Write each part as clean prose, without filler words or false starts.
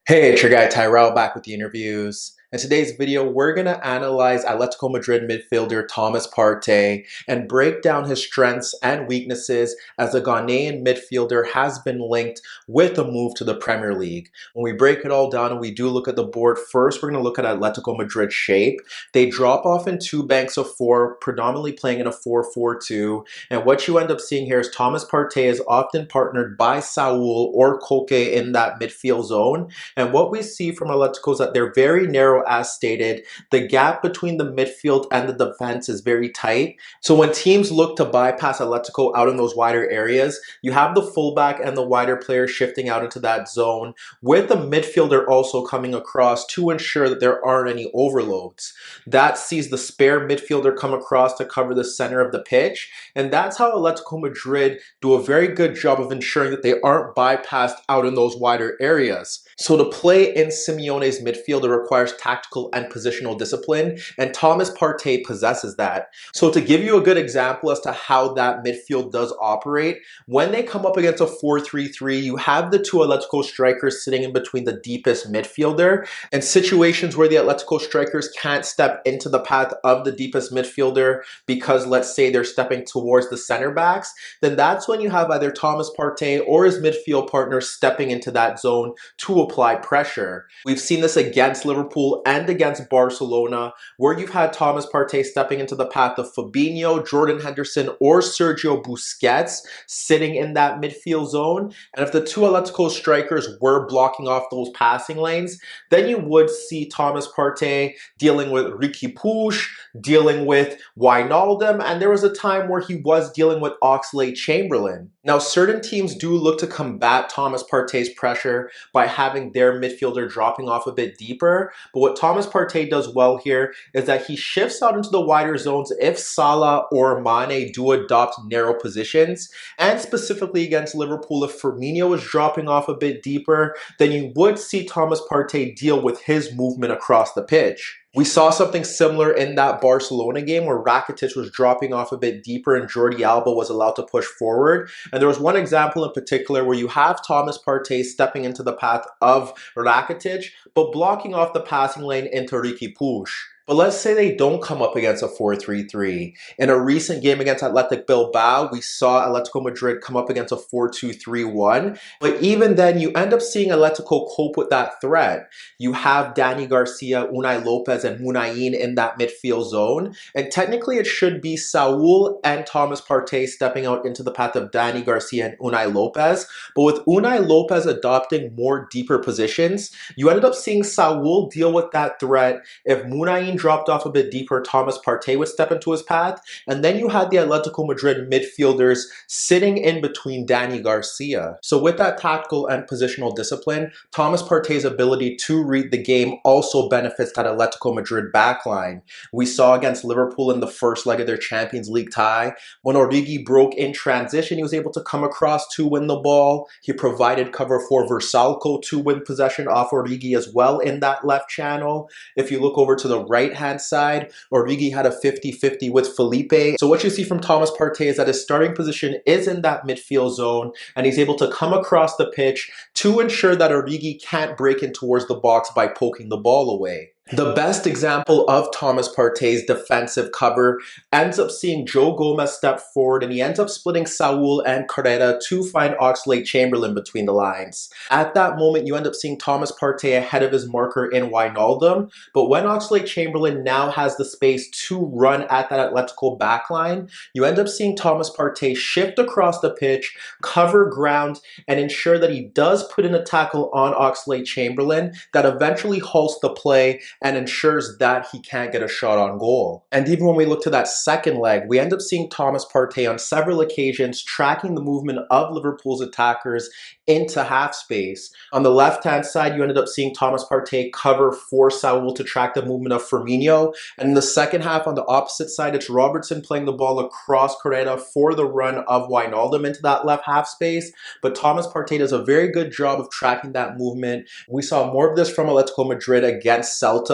Hey, it's your guy Tyrrell back with the interviews. In today's video, we're going to analyze Atletico Madrid midfielder Thomas Partey and break down his strengths and weaknesses as the Ghanaian midfielder has been linked with a move to the Premier League. When we break it all down and we do look at the board, first we're going to look at Atletico Madrid's shape. They drop off in two banks of four, predominantly playing in a 4-4-2. And what you end up seeing here is Thomas Partey is often partnered by Saul or Koke in that midfield zone. And what we see from Atletico is that they're very narrow as stated. The gap between the midfield and the defense is very tight. So when teams look to bypass Atletico out in those wider areas, you have the fullback and the wider player shifting out into that zone with the midfielder also coming across to ensure that there aren't any overloads. That sees the spare midfielder come across to cover the center of the pitch. And that's how Atletico Madrid do a very good job of ensuring that they aren't bypassed out in those wider areas. So to play in Simeone's midfield, it requires tactical and positional discipline, and Thomas Partey possesses that. So to give you a good example as to how that midfield does operate, when they come up against a 4-3-3, you have the two Atletico strikers sitting in between the deepest midfielder, and situations where the Atletico strikers can't step into the path of the deepest midfielder because, let's say, they're stepping towards the center backs, then that's when you have either Thomas Partey or his midfield partner stepping into that zone to apply pressure. We've seen this against Liverpool and against Barcelona, where you've had Thomas Partey stepping into the path of Fabinho, Jordan Henderson, or Sergio Busquets sitting in that midfield zone. And if the two Atletico strikers were blocking off those passing lanes, then you would see Thomas Partey dealing with Riqui Puig, dealing with Wijnaldum, and there was a time where he was dealing with Oxlade-Chamberlain. Now, certain teams do look to combat Thomas Partey's pressure by having their midfielder dropping off a bit deeper, but what Thomas Partey does well here is that he shifts out into the wider zones if Salah or Mane do adopt narrow positions, and specifically against Liverpool, if Firmino is dropping off a bit deeper, then you would see Thomas Partey deal with his movement across the pitch. We saw something similar in that Barcelona game where Rakitic was dropping off a bit deeper and Jordi Alba was allowed to push forward. And there was one example in particular where you have Thomas Partey stepping into the path of Rakitic, but blocking off the passing lane into Riqui Puig. But let's say they don't come up against a 4-3-3. In a recent game against Athletic Bilbao, we saw Atletico Madrid come up against a 4-2-3-1. But even then, you end up seeing Atletico cope with that threat. You have Dani Garcia, Unai Lopez, and Munayin in that midfield zone. And technically, it should be Saul and Thomas Partey stepping out into the path of Dani Garcia and Unai Lopez. But with Unai Lopez adopting more deeper positions, you ended up seeing Saul deal with that threat. If Munayin dropped off a bit deeper, Thomas Partey would step into his path, and then you had the Atletico Madrid midfielders sitting in between Dani Garcia. So with that tactical and positional discipline, Thomas Partey's ability to read the game also benefits that Atletico Madrid backline. We saw against Liverpool in the first leg of their Champions League tie, when Origi broke in transition, he was able to come across to win the ball. He provided cover for Versalco to win possession off Origi as well in that left channel. If you look over to the right-hand side, Origi had a 50-50 with Felipe. So what you see from Thomas Partey is that his starting position is in that midfield zone, and he's able to come across the pitch to ensure that Origi can't break in towards the box by poking the ball away. The best example of Thomas Partey's defensive cover ends up seeing Joe Gomez step forward, and he ends up splitting Saul and Carrera to find Oxlade-Chamberlain between the lines. At that moment, you end up seeing Thomas Partey ahead of his marker in Wijnaldum, but when Oxlade-Chamberlain now has the space to run at that Atletico backline, you end up seeing Thomas Partey shift across the pitch, cover ground, and ensure that he does put in a tackle on Oxlade-Chamberlain that eventually halts the play and ensures that he can't get a shot on goal. And even when we look to that second leg, we end up seeing Thomas Partey on several occasions tracking the movement of Liverpool's attackers into half space. On the left-hand side, you ended up seeing Thomas Partey cover for Saul to track the movement of Firmino. And in the second half, on the opposite side, it's Robertson playing the ball across Carrera for the run of Wijnaldum into that left half space. But Thomas Partey does a very good job of tracking that movement. We saw more of this from Atletico Madrid against Celta,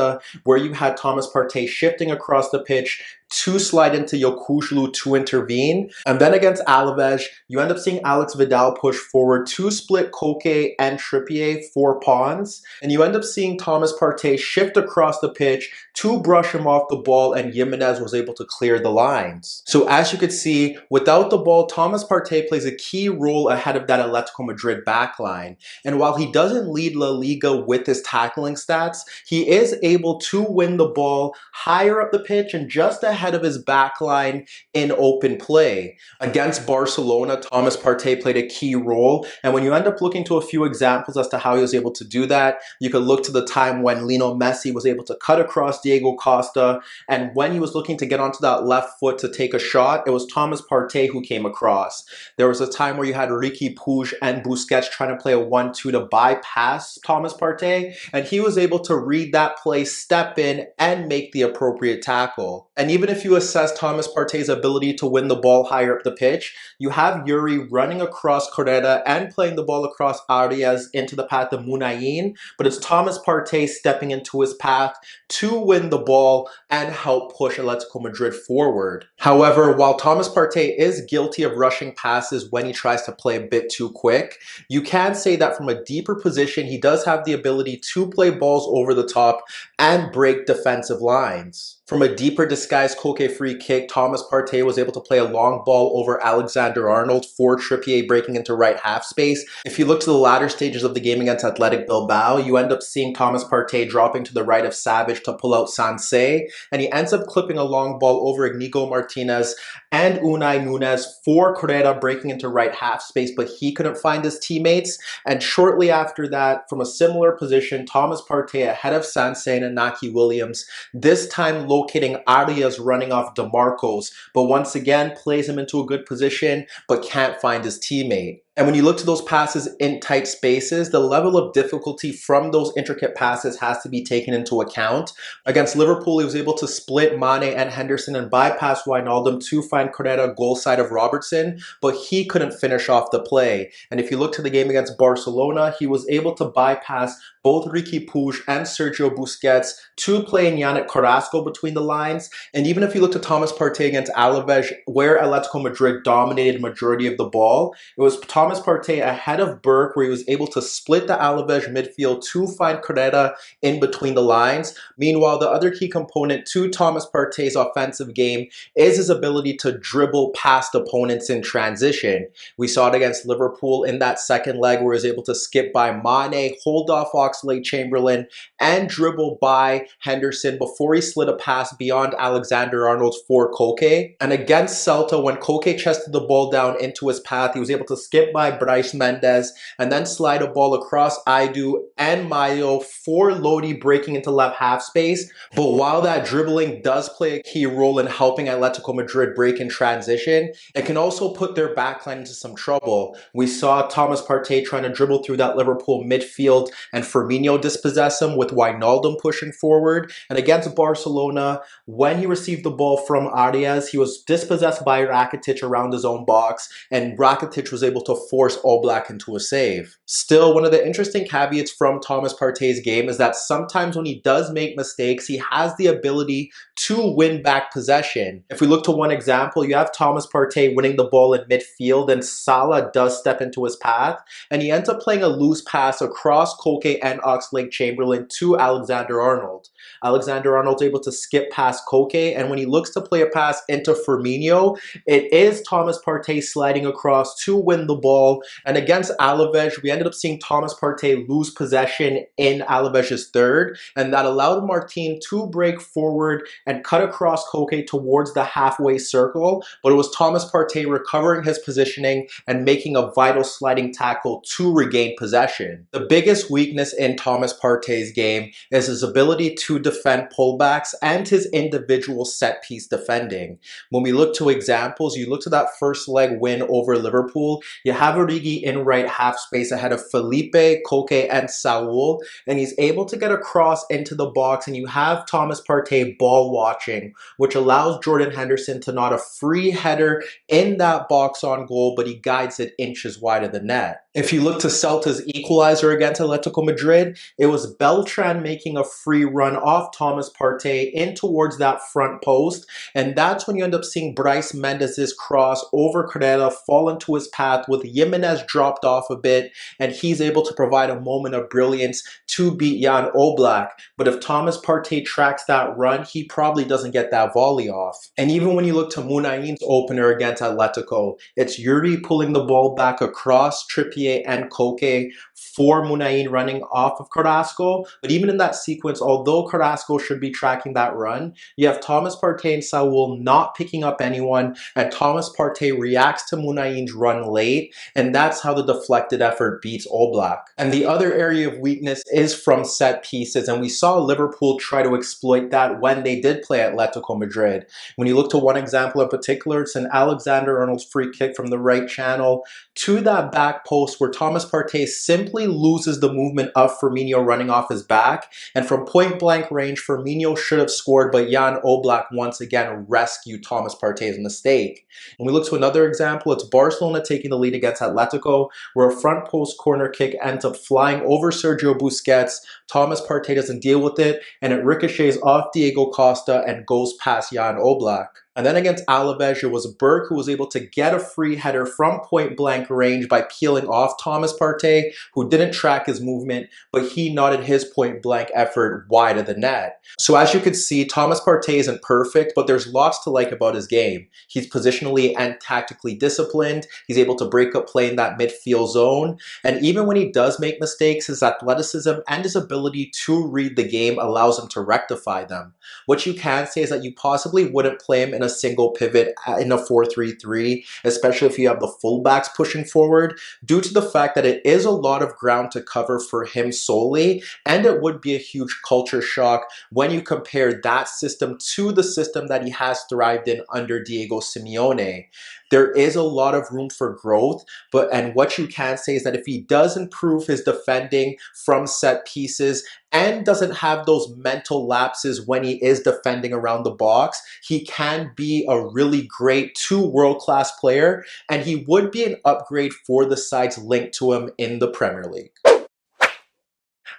where you had Thomas Partey shifting across the pitch to slide into Yokuşlu to intervene. And then against Alaves, you end up seeing Alex Vidal push forward to split Koke and Trippier for pawns. And you end up seeing Thomas Partey shift across the pitch to brush him off the ball, and Jimenez was able to clear the lines. So as you could see, without the ball, Thomas Partey plays a key role ahead of that Atletico Madrid backline. And while he doesn't lead La Liga with his tackling stats, he is able to win the ball higher up the pitch and just ahead of his backline in open play. Against Barcelona, Thomas Partey played a key role, and when you end up looking to a few examples as to how he was able to do that, you could look to the time when Lionel Messi was able to cut across Diego Costa, and when he was looking to get onto that left foot to take a shot, it was Thomas Partey who came across. There was a time where you had Riqui Puig and Busquets trying to play a 1-2 to bypass Thomas Partey, and he was able to read that play, step in, and make the appropriate tackle. And even if you assess Thomas Partey's ability to win the ball higher up the pitch, you have Yuri running across Correa and playing the ball across Arias into the path of Munayin, but it's Thomas Partey stepping into his path to win the ball and help push Atletico Madrid forward. However, while Thomas Partey is guilty of rushing passes when he tries to play a bit too quick, you can say that from a deeper position, he does have the ability to play balls over the top and break defensive lines. From a deeper disguised Koke free kick, Thomas Partey was able to play a long ball over Alexander-Arnold for Trippier breaking into right half space. If you look to the latter stages of the game against Athletic Bilbao, you end up seeing Thomas Partey dropping to the right of Savage to pull out Sansé, and he ends up clipping a long ball over Inigo Martinez and Unai Nunes for Correa breaking into right half space, but he couldn't find his teammates. And shortly after that, from a similar position, Thomas Partey ahead of Sansé and Inaki Williams, this time locating Arias running off DeMarcos, but once again plays him into a good position but can't find his teammate. And when you look to those passes in tight spaces, the level of difficulty from those intricate passes has to be taken into account. Against Liverpool, he was able to split Mane and Henderson and bypass Wijnaldum to find Correa goal side of Robertson, but he couldn't finish off the play. And if you look to the game against Barcelona, he was able to bypass both Riqui Puig and Sergio Busquets to play in Yannick Carrasco between the lines. And even if you look to Thomas Partey against Alaves, where Atletico Madrid dominated majority of the ball, it was Thomas Partey ahead of Burke, where he was able to split the Alaves midfield to find Correa in between the lines. Meanwhile, the other key component to Thomas Partey's offensive game is his ability to dribble past opponents in transition. We saw it against Liverpool in that second leg where he was able to skip by Mane, hold off Oxlade-Chamberlain, and dribble by Henderson before he slid a pass beyond Alexander-Arnold for Koke. And against Celta, when Koke chested the ball down into his path, he was able to skip by Brais Mendes and then slide a ball across Aidu and Mayo for Lodi breaking into left half space. But while that dribbling does play a key role in helping Atletico Madrid break in transition, it can also put their backline into some trouble. We saw Thomas Partey trying to dribble through that Liverpool midfield and Firmino dispossess him with Wijnaldum pushing forward. And against Barcelona, when he received the ball from Arias, he was dispossessed by Rakitic around his own box, and Rakitic was able to force Oblak into a save. Still, one of the interesting caveats from Thomas Partey's game is that sometimes when he does make mistakes, he has the ability to win back possession. If we look to one example, you have Thomas Partey winning the ball in midfield, and Salah does step into his path, and he ends up playing a loose pass across Koke and Oxlade-Chamberlain to Alexander-Arnold. Alexander-Arnold's able to skip past Koke, and when he looks to play a pass into Firmino, it is Thomas Partey sliding across to win the ball. And against Alaves, we ended up seeing Thomas Partey lose possession in Alaves' third, and that allowed Martin to break forward and cut across Koke towards the halfway circle, but it was Thomas Partey recovering his positioning and making a vital sliding tackle to regain possession. The biggest weakness in Thomas Partey's game is his ability to defend pullbacks and his individual set-piece defending. When we look to examples, you look to that first leg win over Liverpool, you have Origi in right half space ahead of Felipe, Koke, and Saul, and he's able to get across into the box, and you have Thomas Partey ball watching, which allows Jordan Henderson to not a free header in that box on goal, but he guides it inches wide of the net. If you look to Celta's equalizer against Atletico Madrid, it was Beltran making a free run off Thomas Partey in towards that front post, and that's when you end up seeing Bryce Mendez's cross over Carrera fall into his path with Jimenez dropped off a bit, and he's able to provide a moment of brilliance to beat Jan Oblak. But if Thomas Partey tracks that run, he probably doesn't get that volley off. And even when you look to Munain's opener against Atletico, it's Yuri pulling the ball back across Trippier and Koke for Munain running off of Carrasco. But even in that sequence, although Carrasco should be tracking that run, you have Thomas Partey and Saul not picking up anyone, and Thomas Partey reacts to Munain's run late, and that's how the deflected effort beats Oblak. And the other area of weakness is from set pieces, and we saw Liverpool try to exploit that when they did play Atletico Madrid. When you look to one example in particular, it's an Alexander-Arnold free kick from the right channel to that back post where Thomas Partey simply loses the movement of Firmino running off his back, and from point blank range, Firmino should have scored, but Jan Oblak once again rescued Thomas Partey's mistake. When we look to another example, it's Barcelona taking the lead against Atletico, where a front post corner kick ends up flying over Sergio Busquets. Thomas Partey doesn't deal with it, and it ricochets off Diego Costa and goes past Jan Oblak. And then against Alaves, it was Burke who was able to get a free header from point blank range by peeling off Thomas Partey, who didn't track his movement, but he nodded his point blank effort wide of the net. So as you can see, Thomas Partey isn't perfect, but there's lots to like about his game. He's positionally and tactically disciplined. He's able to break up play in that midfield zone. And even when he does make mistakes, his athleticism and his ability to read the game allows him to rectify them. What you can say is that you possibly wouldn't play him in a single pivot in a 4-3-3, especially if you have the fullbacks pushing forward, due to the fact that it is a lot of ground to cover for him solely, and it would be a huge culture shock when you compare that system to the system that he has thrived in under Diego Simeone. There is a lot of room for growth, and what you can say is that if he does improve his defending from set pieces and doesn't have those mental lapses when he is defending around the box, he can be a really great world-class player, and he would be an upgrade for the sides linked to him in the Premier League.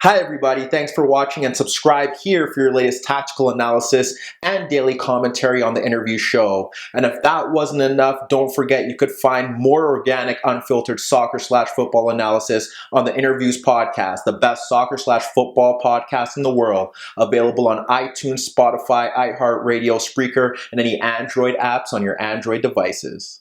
Hi everybody, thanks for watching, and subscribe here for your latest tactical analysis and daily commentary on the InnerViews show. And if that wasn't enough, don't forget you could find more organic, unfiltered soccer/football analysis on the InnerViews podcast, the best soccer/football podcast in the world, available on iTunes, Spotify, iHeartRadio, Spreaker, and any Android apps on your Android devices.